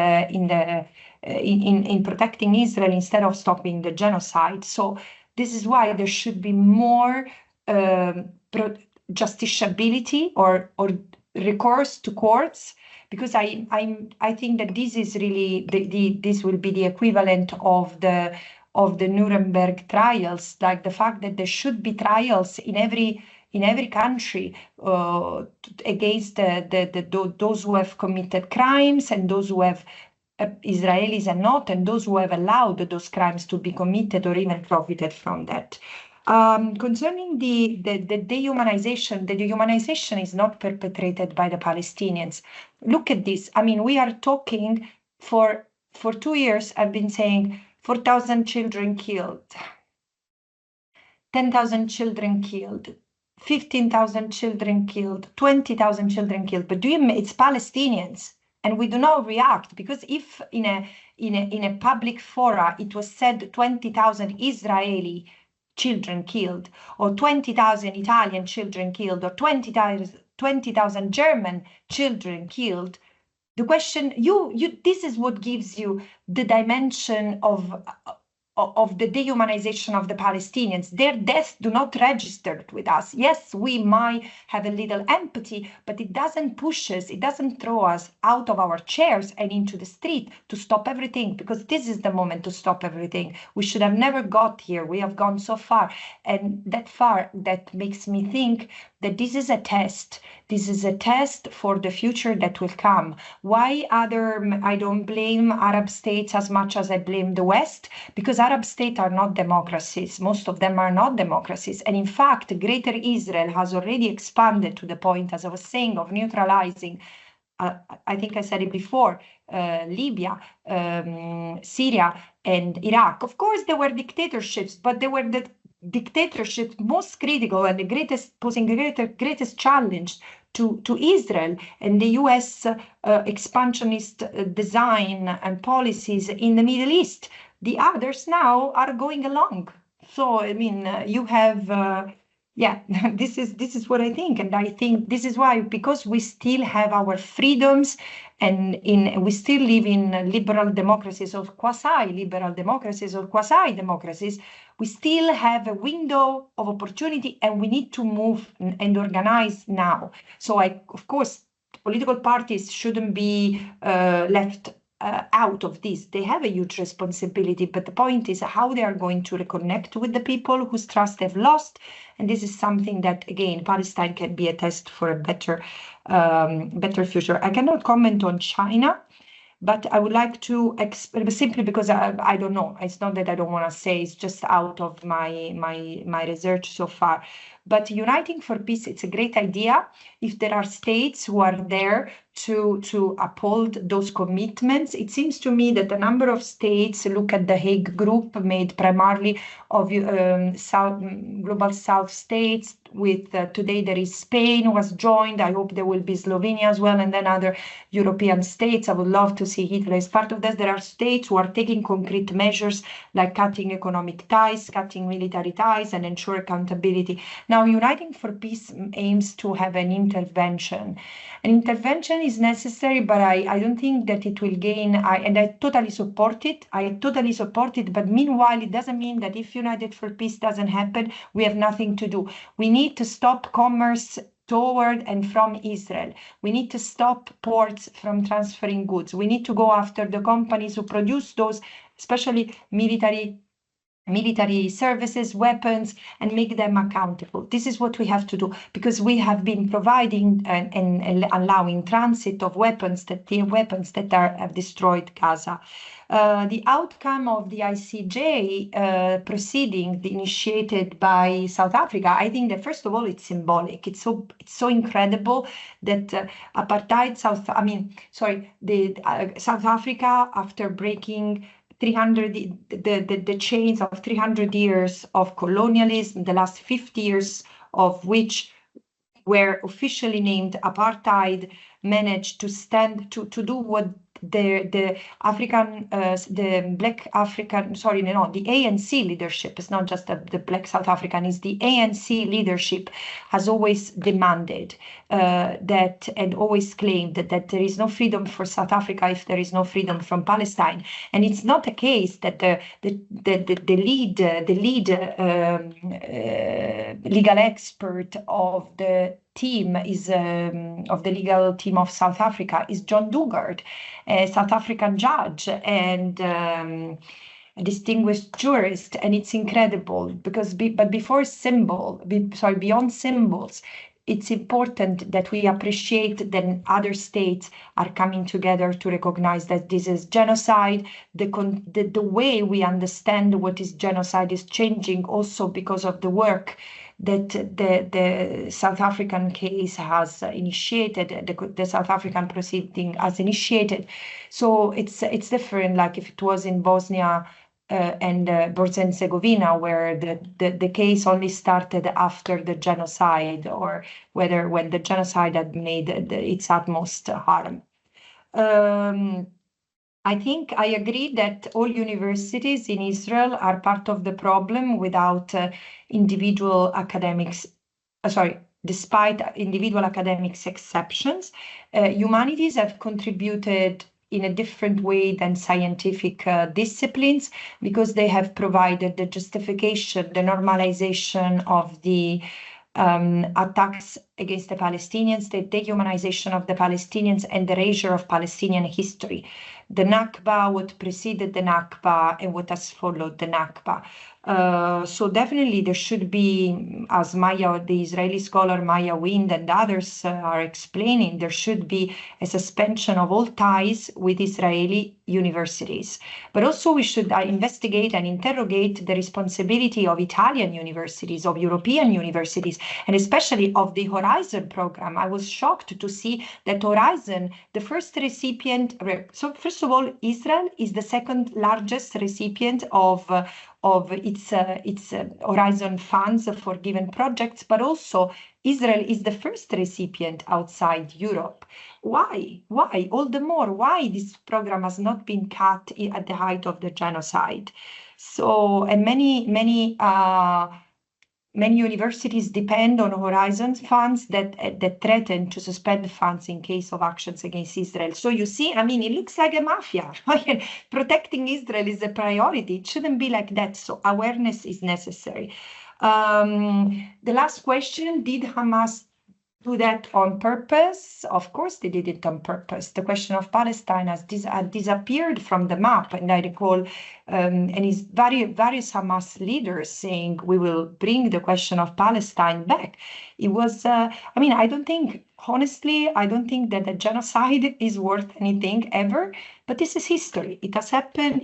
protecting Israel instead of stopping the genocide. So this is why there should be more justiciability or recourse to courts, because I think that this is really this will be the equivalent of the Nuremberg trials, like the fact that there should be trials in every country against those who have committed crimes and those who have Israelis and not, and those who have allowed those crimes to be committed or even profited from that. Concerning the dehumanization, the dehumanization is not perpetrated by the Palestinians. Look at this. I mean, we are talking for 2 years, I've been saying 4,000 children killed, 10,000 children killed, 15,000 children killed, 20,000 children killed. But it's Palestinians. And we do not react, because if in a public fora it was said 20,000 Israeli children killed, or 20,000 Italian children killed, or 20,000 German children killed, the question, this is what gives you the dimension of the dehumanization of the Palestinians. Their deaths do not register with us. Yes, we might have a little empathy, but it doesn't push us, it doesn't throw us out of our chairs and into the street to stop everything, because this is the moment to stop everything. We should have never got here. We have gone so far, and that makes me think that this is a test. This is a test for the future that will come. Why I don't blame Arab states as much as I blame the West, because Arab states are not democracies. Most of them are not democracies. And in fact, Greater Israel has already expanded to the point, as I was saying, of neutralizing, I think I said it before, Libya, Syria, and Iraq. Of course, there were dictatorships, but they were the dictatorship most critical and the greatest, posing the greatest challenge to Israel and the US expansionist design and policies in the Middle East. The others now are going along. So, I mean, you have, this is what I think. And I think this is why, because we still have our freedoms and we still live in liberal democracies or quasi-liberal democracies or quasi-democracies, we still have a window of opportunity and we need to move and organize now. So of course, political parties shouldn't be left out of this. They have a huge responsibility, but the point is how they are going to reconnect with the people whose trust they've lost. And this is something that, again, Palestine can be a test for a better future. I cannot comment on China, but I would like to, simply because I don't know, it's not that I don't want to say, it's just out of my research so far. But Uniting for Peace, it's a great idea if there are states who are there to uphold those commitments. It seems to me that a number of states, look at the Hague Group made primarily of Global South states, with today there is Spain who has joined. I hope there will be Slovenia as well, and then other European states. I would love to see Italy as part of this. There are states who are taking concrete measures like cutting economic ties, cutting military ties, and ensure accountability. Now, Uniting for Peace aims to have an intervention. An intervention is necessary, but I don't think that it will gain, and I totally support it. But meanwhile, it doesn't mean that if United for Peace doesn't happen, we have nothing to do. We need to stop commerce toward and from Israel. We need to stop ports from transferring goods. We need to go after the companies who produce those, especially military services, weapons, and make them accountable. This is what we have to do, because we have been providing and allowing transit of weapons that have destroyed Gaza. The outcome of the ICJ proceeding initiated by South Africa, I think that first of all it's symbolic. It's so incredible that South Africa, after breaking the chains of 300 years of colonialism, the last 50 years of which were officially named apartheid, managed to stand to do what the African, the Black African, sorry, no, the ANC leadership, it's not just the Black South African, it's the ANC leadership has always demanded that, and always claimed that there is no freedom for South Africa if there is no freedom from Palestine. And it's not the case that the lead legal expert of the team is of the legal team of South Africa is John Dugard, a South African judge and a distinguished jurist, and it's incredible because beyond symbols, it's important that we appreciate that other states are coming together to recognize that this is genocide. The way we understand what is genocide is changing also because of the work that the South African case has initiated, the South African proceeding has initiated. So it's different, like if it was in Bosnia and Bosnia and Herzegovina, where the case only started after the genocide, or whether when the genocide had made its utmost harm. I think I agree that all universities in Israel are part of the problem without individual academics, despite individual academics exceptions. Humanities have contributed in a different way than scientific disciplines, because they have provided the justification, the normalization of the attacks against the Palestinians, the dehumanization of the Palestinians, and the erasure of Palestinian history. The Nakba, what preceded the Nakba, and what has followed the Nakba. So definitely there should be, as Maya, the Israeli scholar Maya Wind and others are explaining, there should be a suspension of all ties with Israeli universities. But also we should investigate and interrogate the responsibility of Italian universities, of European universities, and especially of the Horizon program. I was shocked to see that Horizon, the first recipient, so first of all, Israel is the second largest recipient of its Horizon funds for given projects, but also Israel is the first recipient outside Europe. Why? Why? All the more, why this program has not been cut at the height of the genocide? So, and many universities depend on Horizon funds that threaten to suspend funds in case of actions against Israel. So you see, I mean, it looks like a mafia. Protecting Israel is a priority. It shouldn't be like that. So awareness is necessary. The last question, did Hamas do that on purpose? Of course they did it on purpose. The question of Palestine has disappeared from the map, and I recall and it's various Hamas leaders saying we will bring the question of Palestine back. It was I mean, I don't think, honestly, I don't think that a genocide is worth anything ever, but this is history. It has happened.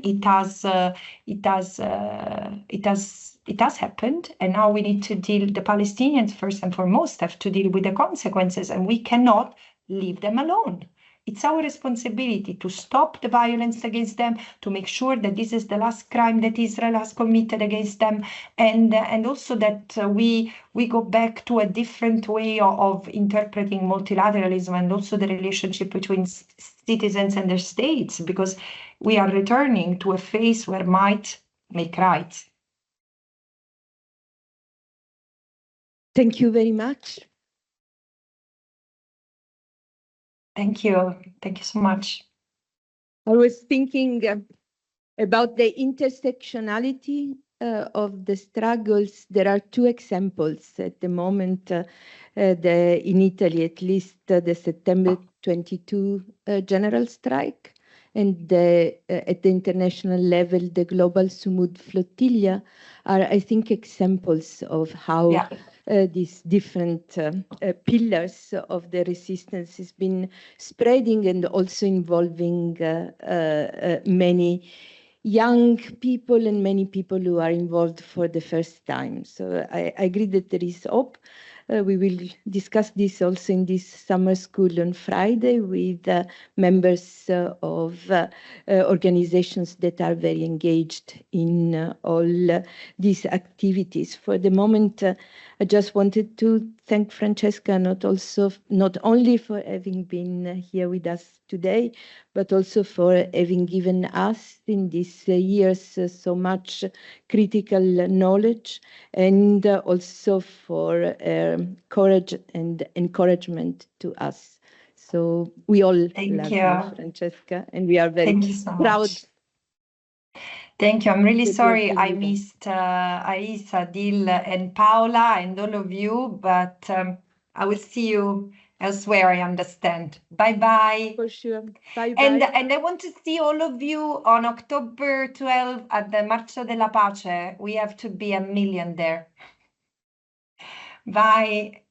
It has happened, and now we need to deal, the Palestinians first and foremost have to deal with the consequences, and we cannot leave them alone. It's our responsibility to stop the violence against them, to make sure that this is the last crime that Israel has committed against them, and also that we go back to a different way of interpreting multilateralism and also the relationship between citizens and their states, because we are returning to a phase where might make right. Thank you very much. Thank you. Thank you so much. I was thinking about the intersectionality of the struggles. There are two examples at the moment, in Italy, at least the September 22 general strike, and at the international level, the global Sumud flotilla are, I think, examples of how these different pillars of the resistance has been spreading, and also involving many young people and many people who are involved for the first time. So I agree that there is hope. We will discuss this also in this summer school on Friday with members of organizations that are very engaged in all these activities. For the moment, I just wanted to thank Francesca not only for having been here with us today, but also for having given us in these years so much critical knowledge, and also for courage and encouragement to us. So we all love you, Francesca, and we are very proud. Thank you. I'm really sorry I missed Aisa, Dil, and Paola, and all of you, but I will see you elsewhere, I understand. Bye-bye. For sure. Bye-bye. And I want to see all of you on October 12th at the Marcia della Pace. We have to be 1 million there. Bye.